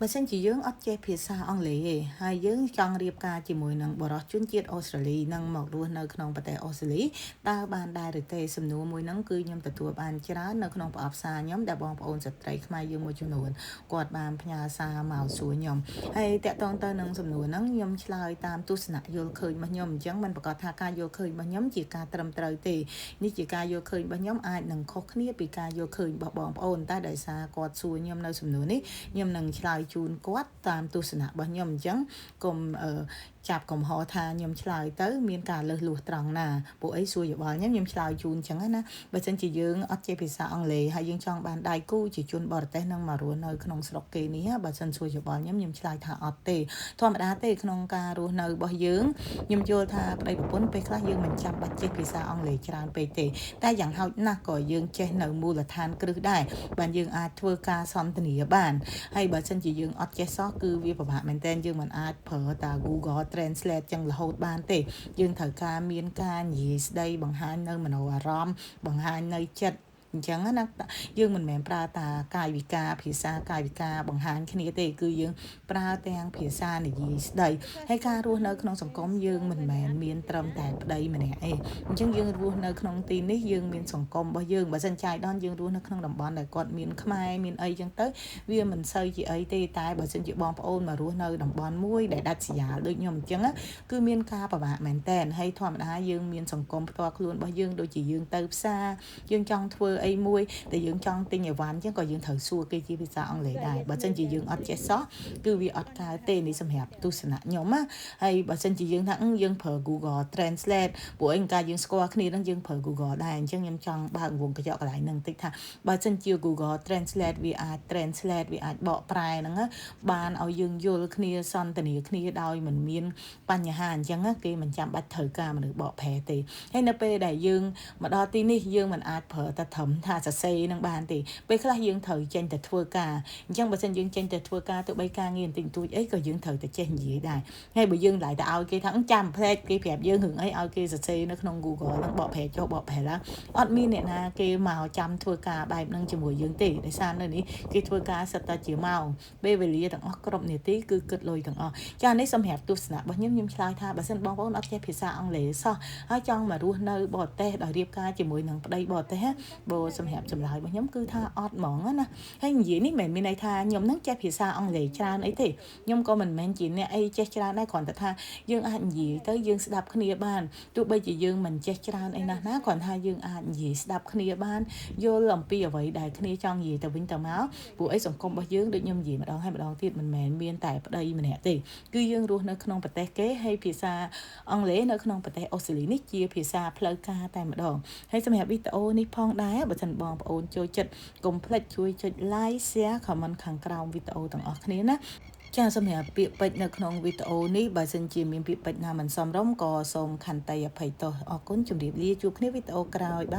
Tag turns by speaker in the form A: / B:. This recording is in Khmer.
A: បើសិនជាយើងអត់ចេះភាសាអង់គ្លេសទេហើយយើងចង់រៀបការជាមួយនឹងបរិសុទ្ធជនជាតិអូស្ត្រាលីនិងមករស់នៅក្នុងប្រទេសអូស្ត្រាលីតើបានដែរឬទេសំណួរមួយហ្នឹងគឺខ្ញុំទទួលបានច្រើននៅក្នុងប្រអប់សារខ្ញុំដែលបងប្អូនស្ត្រីខ្មែរយើងមួយចំនួនគាត់បានផ្ញើសារមកសួរខ្ញុំហើយតកតងទៅនឹងសំណួរហ្នឹងខ្ញុំឆ្លើយតាមទស្សនៈយល់ឃើញរបស់ខ្ញុំអញ្ចឹងមិនប្រកាសថាការយល់ឃើញរបស់ខ្ញុំជាការត្រឹមត្រូវទេនេះជាការយល់ឃើញរបស់ខ្ញុំអាចនឹងខុសគ្នាពីការយល់ឃើញរបស់បងប្អូនតែដោយសារគាត់សួរខ្ញុំនៅសំណួរនេះខ្ញុំនឹងឆ្លើយជូនគាត់តាមទស្សនៈរបស់ខ្ញុំអញ្ចឹងកុំចាប់កំហុសថាខ្ញុំឆ្លើយទៅមានការលើសលួសត្រង់ណាពួកអីសួរយោបល់ខ្ញុំឆ្លើយជូនអញ្ចឹងណាបើមិនជាយើងអត់ចេះភាសាអង់គ្លេសហើយយើងចង់បានដៃគូជាជនបរទេសនឹងមករស់នៅក្នុងស្រុកគេនេះបើមិនសួរយោបល់ខ្ញុំឆ្លើយថាអត់ទេធម្មតាទេក្នុងការរស់នៅរបស់យើងខ្ញុំយល់ថាប្តីប្រពន្ធពេលខ្លះយើងមិនចាំបាច់ចេះភាសាអង់គ្លេសច្រើនពេកទេតែយ៉ាងហោចណាស់ក៏យើងចេះនៅមូលដ្ឋានគ្រឹះដែរបានយើងអាចធ្វើការសន្ទនាបានហើយបើមិនជាយើងអត់ចេះសោះគឺវាពិបាកមែនទែនយើងមិនអាចប្រើតា Google Translate ចឹងរហូតបានទេយើងត្រូវការមានការនិយាយស្ដីបង្ហាញនៅមโนអារម្មណ៍បង្ហាញនៅចិត្តអញ្ចឹងណាយើងមិនមែនប្រើតាកាយវិការភាសាកាយវិការបង្ហាញគ្នាទេគឺយើងប្រើទាំងភាសានិយាយស្ដីហើយការរស់នៅក្នុងសង្គមយើងមិនមែនមានត្រឹមតែប្តីម្នាក់ទេអញ្ចឹងយើងរស់នៅក្នុងទីនេះយើងមានសង្គមរបស់យើងបើសិនចាយដនយើងរស់នៅក្នុងតំបន់ដែលគាត់មានខ្មែរមានអីចឹងទៅវាមិនសូវជាអីទេតែបើសិនជាបងប្អូនមករស់នៅតំបន់មួយដែលដាច់ស្រយាលដូចខ្ញុំអញ្ចឹងគឺមានការពិបាកមែនតើហើយធម្មតាយើងមានសង្គមផ្ទាល់ខ្លួនរបស់យើងដូចជាយើងទៅផ្សារយើងចង់ធ្វើអីមួយតែយើងចង់ទិញអីវ៉ាន់ចឹងក៏យើងត្រូវសួរគេជាភាសាអង់គ្លេសដែរបើមិនជាយើងអត់ចេះសោះគឺវាអត់កើតទេនេះសម្រាប់ទស្សនៈខ្ញុំណាហើយបើមិនជាយើងថាយើងប្រើ Google Translate ព្រោះឯងការយើងស្គាល់គ្នានឹងយើងប្រើ Google ដែរអញ្ចឹងខ្ញុំចង់បើកវងកញ្ចក់កន្លែងហ្នឹងតិចថាបើមិនជា Google Translate វាអាច Translate វាអាចបកប្រែហ្នឹងបានឲ្យយើងយល់គ្នាសន្ទនាគ្នាដោយមិនមានបញ្ហាអញ្ចឹងគេមិនចាំបាច់ត្រូវការមនុស្សបកប្រែទេហើយនៅពេលដែលយើងមកដល់ទីនេះយើងមិនអាចប្រើតែត្រឹមថាសរសេរនឹងបានទេពេលខ្លះយើងត្រូវចេញទៅធ្វើការអញ្ចឹងបើសិនយើងចេញទៅធ្វើការទៅបីការងារបន្តិចបន្តួចអីក៏យើងត្រូវតែចេះនិយាយដែរហើយបើយើងlạiទៅឲ្យគេថាចាំផ្លែកគេប្រាប់យើងរឿងអីឲ្យគេសរសេរនៅក្នុង Google ហ្នឹងបកប្រែចុះបកប្រែឡើងអត់មានអ្នកណាគេមកចាំធ្វើការបែបហ្នឹងជាមួយយើងទេដោយសារនៅនេះគេធ្វើការសិតតែជាម៉ោងពេលវេលាទាំងអស់គ្រប់នាទីគឺគិតលុយទាំងអស់ចានេះសម្រាប់ទស្សនៈរបស់ខ្ញុំឆ្លើយថាបើសិនបងប្អូនអត់ចេះភាសាអង់គ្លេសសោះហើយចង់មករស់នៅបរទេសដោយរៀបការជាមួយនឹងប្តីបរទេសបើសម្រាប់ចម្លើយរបស់ខ្ញុំគឺថាអត់ហ្មងណាហើយនិយាយនេះមិនមានន័យថាខ្ញុំនឹងចេះភាសាអង់គ្លេសច្រើនអីទេខ្ញុំក៏មិនមែនជាអ្នកអីចេះច្រើនដែរគ្រាន់តែថាយើងអាចនិយាយទៅយើងស្ដាប់គ្នាបានទោះបីជាយើងមិនចេះច្រើនអីណាស់ណាគ្រាន់ថាយើងអាចនិយាយស្ដាប់គ្នាបានយល់អំពីអ្វីដែលគ្នាចង់និយាយទៅវិញទៅមកព្រោះអីសង្គមរបស់យើងដូចខ្ញុំនិយាយម្ដងហើយម្ដងទៀតមិនមែនមានតែប្តីម្នាក់ទេគឺយើងរស់នៅក្នុងប្រទេសគេហើយភាសាអង់គ្លេសនៅក្នុងប្រទេសអូស្ត្រាលីនេះជាភាសាផ្លូវការតែម្ដងហើយសម្រាប់វីដេអូនេះផងដែរបើមិនបងប្អូនចូលចិត្តកុំភ្លេចជួយចុច like share comment ខាងក្រោមវីដេអូទាំងអស់គ្នាណាចាសម្រាប់ពាក្យពេចន៍នៅក្នុងវីដេអូនេះបើសិនជាមានពាក្យពេចន៍ណាមិនសមរម្យក៏សូមខន្តីអភ័យទោសអរគុណជម្រាបលាជួបគ្នាវីដេអូក្រោយបាទ